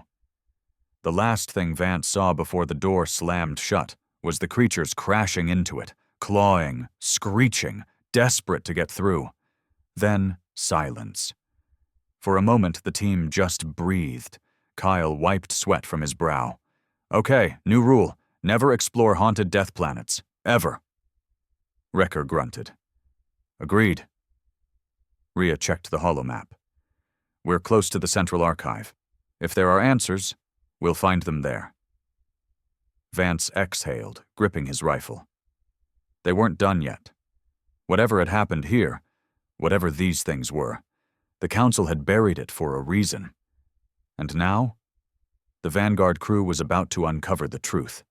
The last thing Vance saw before the door slammed shut was the creatures crashing into it, clawing, screeching, desperate to get through. Then silence. For a moment, the team just breathed. Kyle wiped sweat from his brow. Okay, new rule. Never explore haunted death planets. Ever. Wrecker grunted. Agreed. Rhea checked the holomap. We're close to the central archive. If there are answers, we'll find them there. Vance exhaled, gripping his rifle. They weren't done yet. Whatever had happened here, whatever these things were, the Council had buried it for a reason. And now, the Vanguard crew was about to uncover the truth.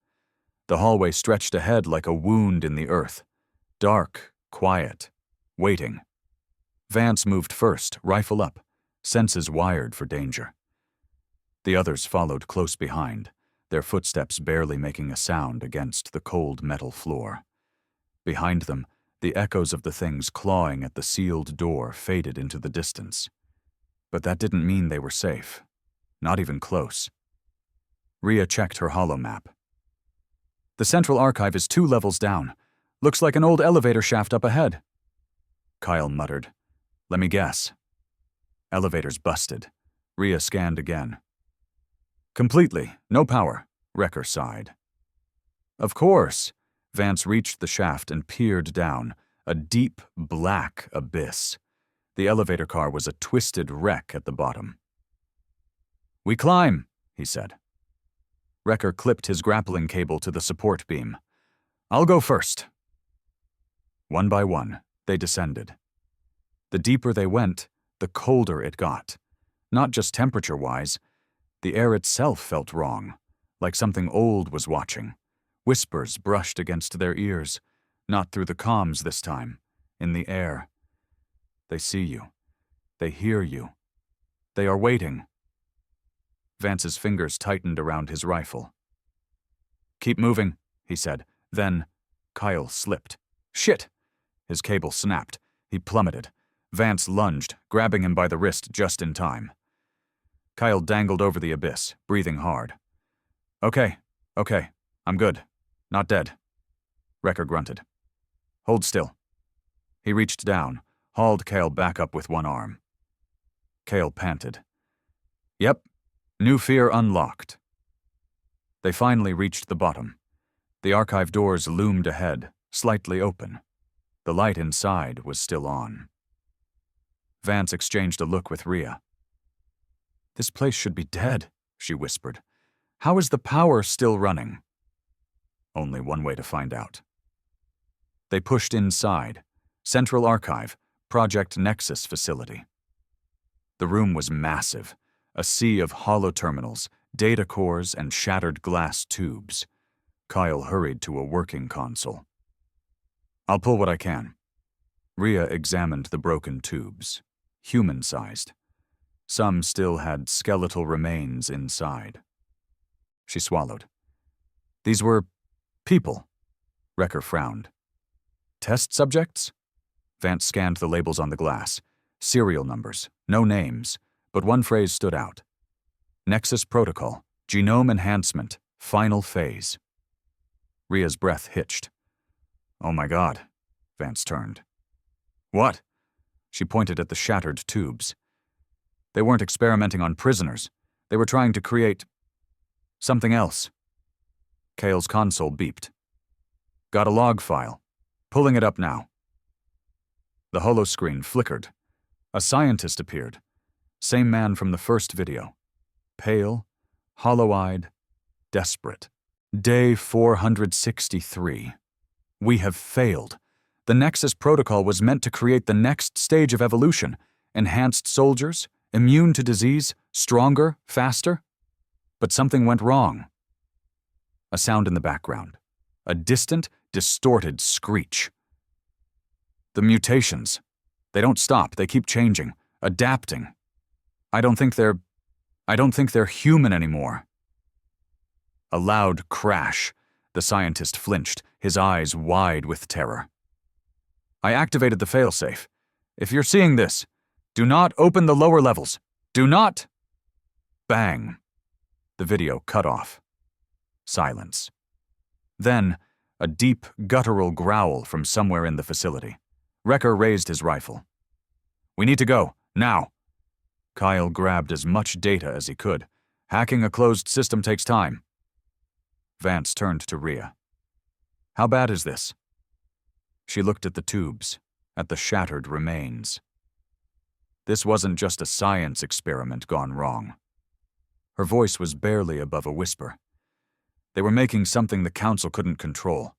The hallway stretched ahead like a wound in the earth. Dark, quiet, waiting. Vance moved first, rifle up, senses wired for danger. The others followed close behind, their footsteps barely making a sound against the cold metal floor. Behind them, the echoes of the things clawing at the sealed door faded into the distance. But that didn't mean they were safe. Not even close. Rhea checked her holomap. The central archive is 2 levels down. Looks like an old elevator shaft up ahead. Kyle muttered. Let me guess. Elevator's busted. Rhea scanned again. Completely. No power. Wrecker sighed. Of course. Vance reached the shaft and peered down, a deep, black abyss. The elevator car was a twisted wreck at the bottom. We climb, he said. Wrecker clipped his grappling cable to the support beam. I'll go first. One by one, they descended. The deeper they went, the colder it got. Not just temperature-wise. The air itself felt wrong, like something old was watching. Whispers brushed against their ears, not through the comms this time, in the air. They see you. They hear you. They are waiting. Vance's fingers tightened around his rifle. Keep moving, he said. Then, Kyle slipped. Shit! His cable snapped. He plummeted. Vance lunged, grabbing him by the wrist just in time. Kyle dangled over the abyss, breathing hard. Okay, I'm good. Not dead. Wrecker grunted. Hold still. He reached down, hauled Kale back up with one arm. Kale panted. Yep, new fear unlocked. They finally reached the bottom. The archive doors loomed ahead, slightly open. The light inside was still on. Vance exchanged a look with Rhea. This place should be dead, she whispered. How is the power still running? Only one way to find out. They pushed inside. Central Archive, Project Nexus facility. The room was massive, a sea of hollow terminals, data cores, and shattered glass tubes. Kyle hurried to a working console. I'll pull what I can. Rhea examined the broken tubes, human-sized. Some still had skeletal remains inside. She swallowed. These were people. Wrecker frowned. Test subjects? Vance scanned the labels on the glass. Serial numbers, no names, but one phrase stood out. Nexus Protocol, Genome Enhancement, Final Phase. Rhea's breath hitched. Oh my God, Vance turned. What? She pointed at the shattered tubes. They weren't experimenting on prisoners. They were trying to create something else. Kale's console beeped. Got a log file. Pulling it up now. The holoscreen flickered. A scientist appeared. Same man from the first video. Pale, hollow-eyed, desperate. Day 463. We have failed. The Nexus Protocol was meant to create the next stage of evolution. Enhanced soldiers, immune to disease, stronger, faster. But something went wrong. A sound in the background. A distant, distorted screech. The mutations. They don't stop. They keep changing, adapting. I don't think they're human anymore. A loud crash. The scientist flinched, his eyes wide with terror. I activated the failsafe. If you're seeing this, do not open the lower levels. Do not! Bang. The video cut off. Silence. Then, a deep, guttural growl from somewhere in the facility. Wrecker raised his rifle. "We need to go, now." Kyle grabbed as much data as he could. Hacking a closed system takes time. Vance turned to Rhea. "How bad is this?" She looked at the tubes, at the shattered remains. This wasn't just a science experiment gone wrong. Her voice was barely above a whisper. They were making something the Council couldn't control.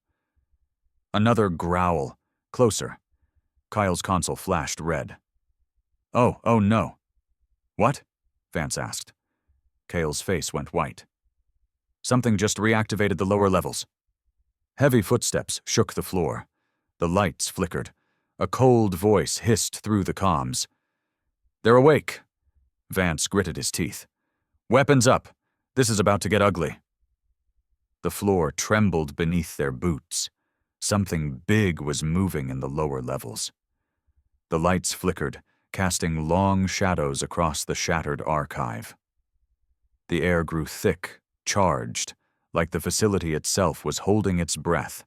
Another growl, closer. Kyle's console flashed red. Oh no." "What?" Vance asked. Kale's face went white. "Something just reactivated the lower levels." Heavy footsteps shook the floor. The lights flickered. A cold voice hissed through the comms. "They're awake." Vance gritted his teeth. "Weapons up. This is about to get ugly." The floor trembled beneath their boots. Something big was moving in the lower levels. The lights flickered, casting long shadows across the shattered archive. The air grew thick, charged, like the facility itself was holding its breath.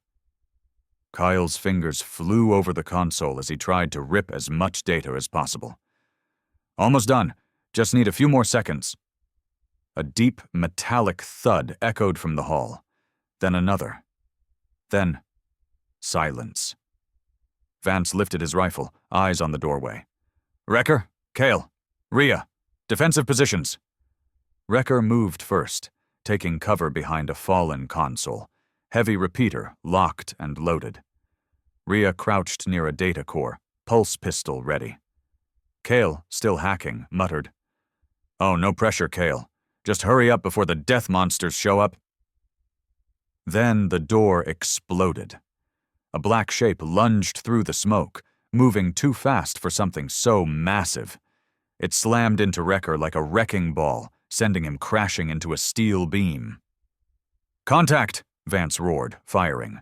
Kyle's fingers flew over the console as he tried to rip as much data as possible. "Almost done. Just need a few more seconds." A deep, metallic thud echoed from the hall. Then another. Then silence. Vance lifted his rifle, eyes on the doorway. "Wrecker, Kale, Rhea, defensive positions." Wrecker moved first, taking cover behind a fallen console, heavy repeater locked and loaded. Rhea crouched near a data core, pulse pistol ready. Kale, still hacking, muttered, "Oh, no pressure, Kale. Just hurry up before the death monsters show up." Then the door exploded. A black shape lunged through the smoke, moving too fast for something so massive. It slammed into Wrecker like a wrecking ball, sending him crashing into a steel beam. "Contact!" Vance roared, firing.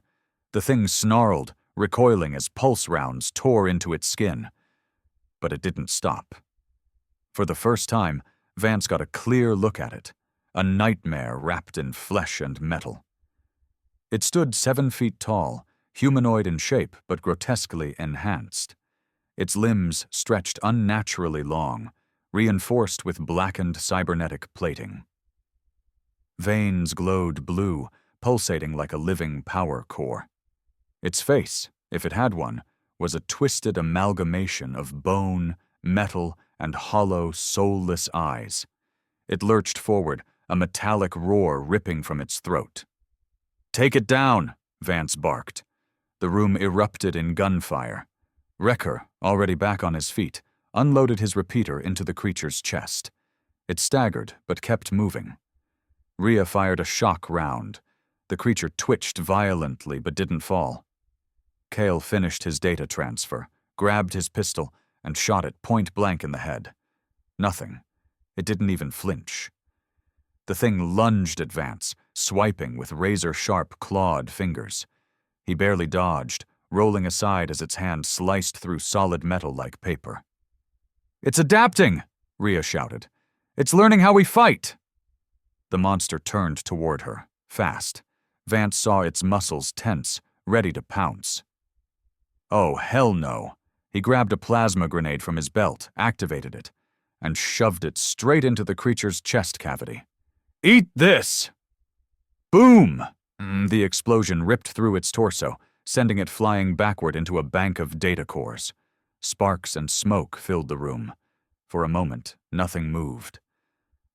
The thing snarled, recoiling as pulse rounds tore into its skin. But it didn't stop. For the first time, Vance got a clear look at it, a nightmare wrapped in flesh and metal. It stood 7 feet tall, humanoid in shape but grotesquely enhanced. Its limbs stretched unnaturally long, reinforced with blackened cybernetic plating. Veins glowed blue, pulsating like a living power core. Its face, if it had one, was a twisted amalgamation of bone, metal, and hollow, soulless eyes. It lurched forward, a metallic roar ripping from its throat. "Take it down," Vance barked. The room erupted in gunfire. Wrecker, already back on his feet, unloaded his repeater into the creature's chest. It staggered, but kept moving. Rhea fired a shock round. The creature twitched violently, but didn't fall. Kale finished his data transfer, grabbed his pistol, and shot it point blank in the head. Nothing. It didn't even flinch. The thing lunged at Vance, swiping with razor-sharp, clawed fingers. He barely dodged, rolling aside as its hand sliced through solid metal like paper. "It's adapting!" Rhea shouted. "It's learning how we fight!" The monster turned toward her, fast. Vance saw its muscles tense, ready to pounce. Oh, hell no. He grabbed a plasma grenade from his belt, activated it, and shoved it straight into the creature's chest cavity. "Eat this!" Boom! The explosion ripped through its torso, sending it flying backward into a bank of data cores. Sparks and smoke filled the room. For a moment, nothing moved.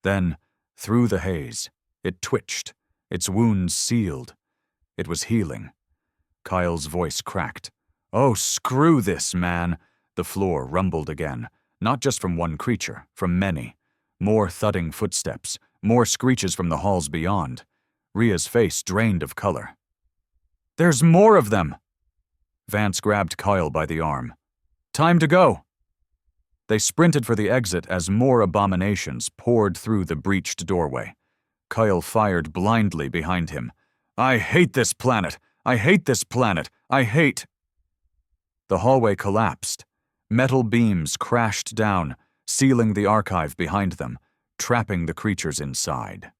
Then, through the haze, it twitched, its wounds sealed. It was healing. Kyle's voice cracked. "Oh, screw this, man!" The floor rumbled again, not just from one creature, from many. More thudding footsteps, more screeches from the halls beyond. Rhea's face drained of color. "There's more of them!" Vance grabbed Kyle by the arm. "Time to go!" They sprinted for the exit as more abominations poured through the breached doorway. Kyle fired blindly behind him. "I hate this planet! I hate this planet! I hate—" The hallway collapsed. Metal beams crashed down, sealing the archive behind them, trapping the creatures inside.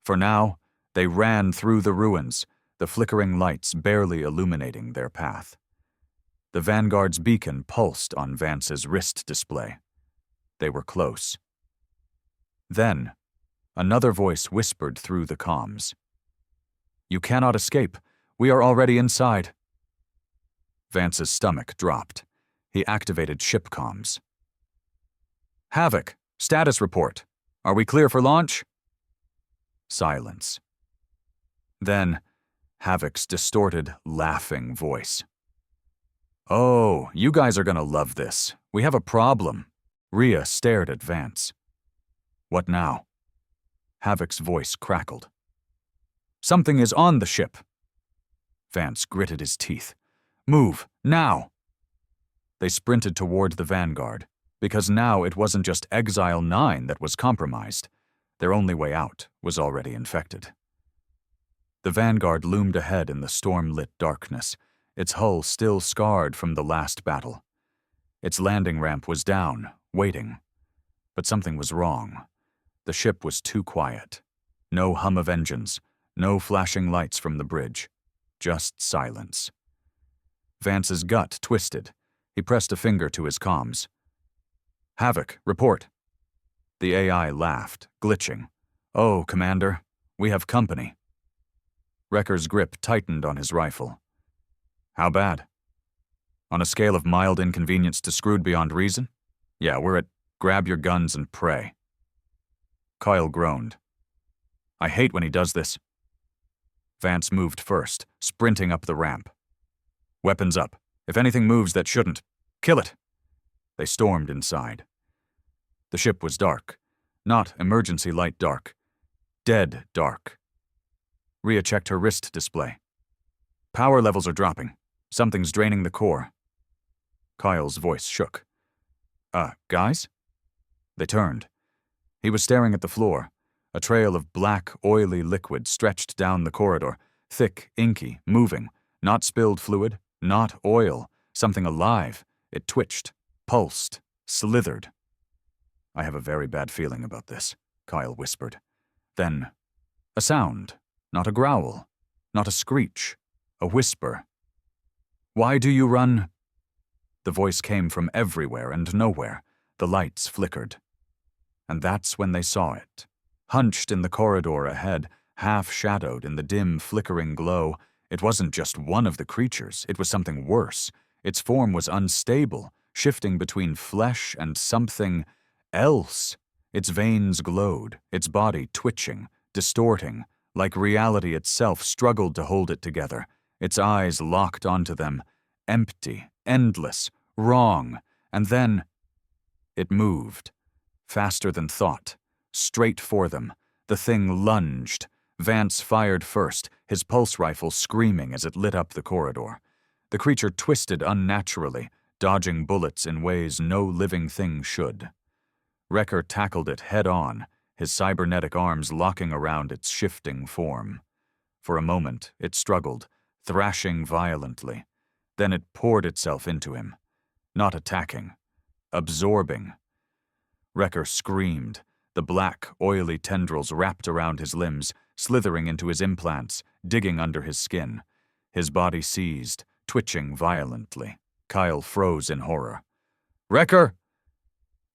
For now, they ran through the ruins, the flickering lights barely illuminating their path. The Vanguard's beacon pulsed on Vance's wrist display. They were close. Then, another voice whispered through the comms. "You cannot escape. We are already inside." Vance's stomach dropped. He activated ship comms. "Havoc, status report. Are we clear for launch?" Silence. Then, Havoc's distorted, laughing voice. "Oh, you guys are gonna love this. We have a problem." Rhea stared at Vance. "What now?" Havoc's voice crackled. "Something is on the ship." Vance gritted his teeth. "Move, now!" They sprinted toward the Vanguard, because now it wasn't just Exile 9 that was compromised. Their only way out was already infected. The Vanguard loomed ahead in the storm-lit darkness, its hull still scarred from the last battle. Its landing ramp was down, waiting. But something was wrong. The ship was too quiet. No hum of engines, no flashing lights from the bridge. Just silence. Vance's gut twisted. He pressed a finger to his comms. "Havoc, report." The AI laughed, glitching. "Oh, Commander, we have company." Wrecker's grip tightened on his rifle. "How bad?" "On a scale of mild inconvenience to screwed beyond reason? Yeah, we're at grab your guns and pray." Kyle groaned. "I hate when he does this." Vance moved first, sprinting up the ramp. "Weapons up. If anything moves that shouldn't, kill it." They stormed inside. The ship was dark. Not emergency light dark. Dead dark. Rhea checked her wrist display. "Power levels are dropping. Something's draining the core." Kyle's voice shook. Guys?" They turned. He was staring at the floor. A trail of black, oily liquid stretched down the corridor, thick, inky, moving. Not spilled fluid, not oil. Something alive. It twitched, pulsed, slithered. "I have a very bad feeling about this," Kyle whispered. Then, a sound. Not a growl. Not a screech. A whisper. "Why do you run?" The voice came from everywhere and nowhere. The lights flickered. And that's when they saw it. Hunched in the corridor ahead, half-shadowed in the dim, flickering glow, it wasn't just one of the creatures, it was something worse. Its form was unstable, shifting between flesh and something else. Its veins glowed, its body twitching, distorting, like reality itself struggled to hold it together. Its eyes locked onto them, empty, endless, wrong, and then it moved. Faster than thought. Straight for them. The thing lunged. Vance fired first, his pulse rifle screaming as it lit up the corridor. The creature twisted unnaturally, dodging bullets in ways no living thing should. Wrecker tackled it head-on, his cybernetic arms locking around its shifting form. For a moment, it struggled, thrashing violently. Then it poured itself into him. Not attacking. Absorbing. Wrecker screamed. The black, oily tendrils wrapped around his limbs, slithering into his implants, digging under his skin. His body seized, twitching violently. Kyle froze in horror. "Wrecker!"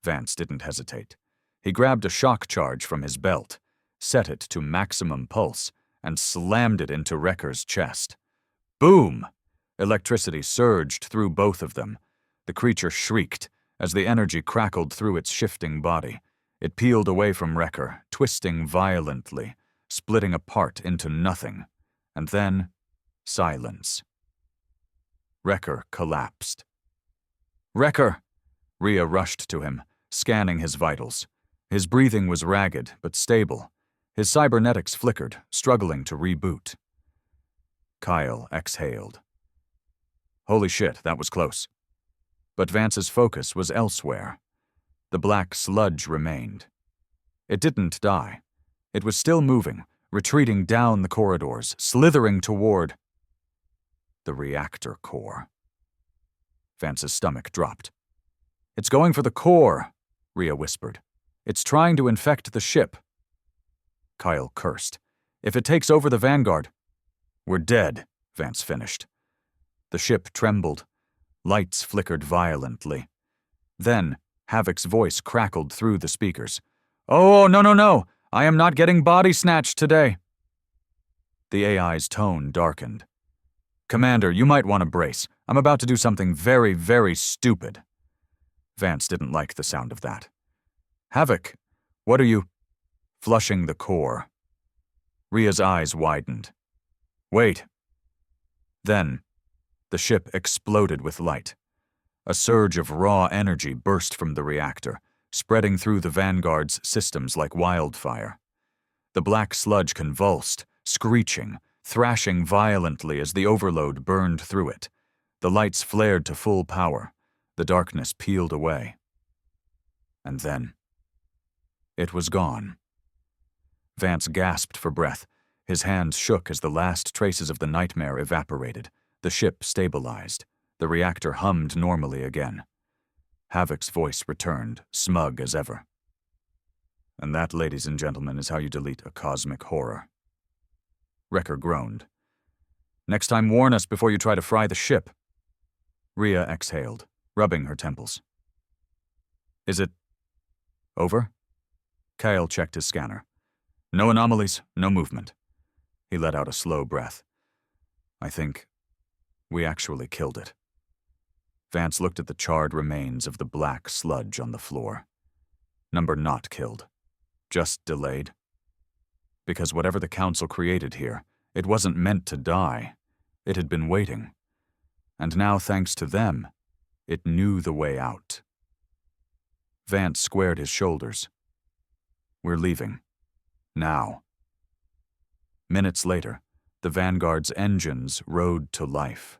Vance didn't hesitate. He grabbed a shock charge from his belt, set it to maximum pulse, and slammed it into Wrecker's chest. Boom! Electricity surged through both of them. The creature shrieked as the energy crackled through its shifting body. It peeled away from Wrecker, twisting violently, splitting apart into nothing. And then, silence. Wrecker collapsed. "Wrecker!" Rhea rushed to him, scanning his vitals. His breathing was ragged but stable. His cybernetics flickered, struggling to reboot. Kyle exhaled. Holy shit, that was close. But Vance's focus was elsewhere. The black sludge remained. It didn't die. It was still moving, retreating down the corridors, slithering toward the reactor core. Vance's stomach dropped. "It's going for the core," Rhea whispered. "It's trying to infect the ship." Kyle cursed. "If it takes over the Vanguard." "We're dead," Vance finished. The ship trembled. Lights flickered violently. Then, Havoc's voice crackled through the speakers. "Oh, no, no, no! I am not getting body snatched today!" The AI's tone darkened. "Commander, you might want to brace. I'm about to do something very, very stupid." Vance didn't like the sound of that. "Havoc, what are you—" "Flushing the core." Ria's eyes widened. "Wait." Then, the ship exploded with light. A surge of raw energy burst from the reactor, spreading through the Vanguard's systems like wildfire. The black sludge convulsed, screeching, thrashing violently as the overload burned through it. The lights flared to full power. The darkness peeled away. And then, it was gone. Vance gasped for breath. His hands shook as the last traces of the nightmare evaporated. The ship stabilized. The reactor hummed normally again. Havoc's voice returned, smug as ever. "And that, ladies and gentlemen, is how you delete a cosmic horror." Wrecker groaned. "Next time warn us before you try to fry the ship." Ria exhaled, rubbing her temples. "Is it over?" Kyle checked his scanner. "No anomalies, no movement." He let out a slow breath. "I think we actually killed it." Vance looked at the charred remains of the black sludge on the floor. Number not killed. Just delayed. Because whatever the Council created here, it wasn't meant to die. It had been waiting. And now, thanks to them, it knew the way out. Vance squared his shoulders. "We're leaving. Now." Minutes later, the Vanguard's engines rode to life.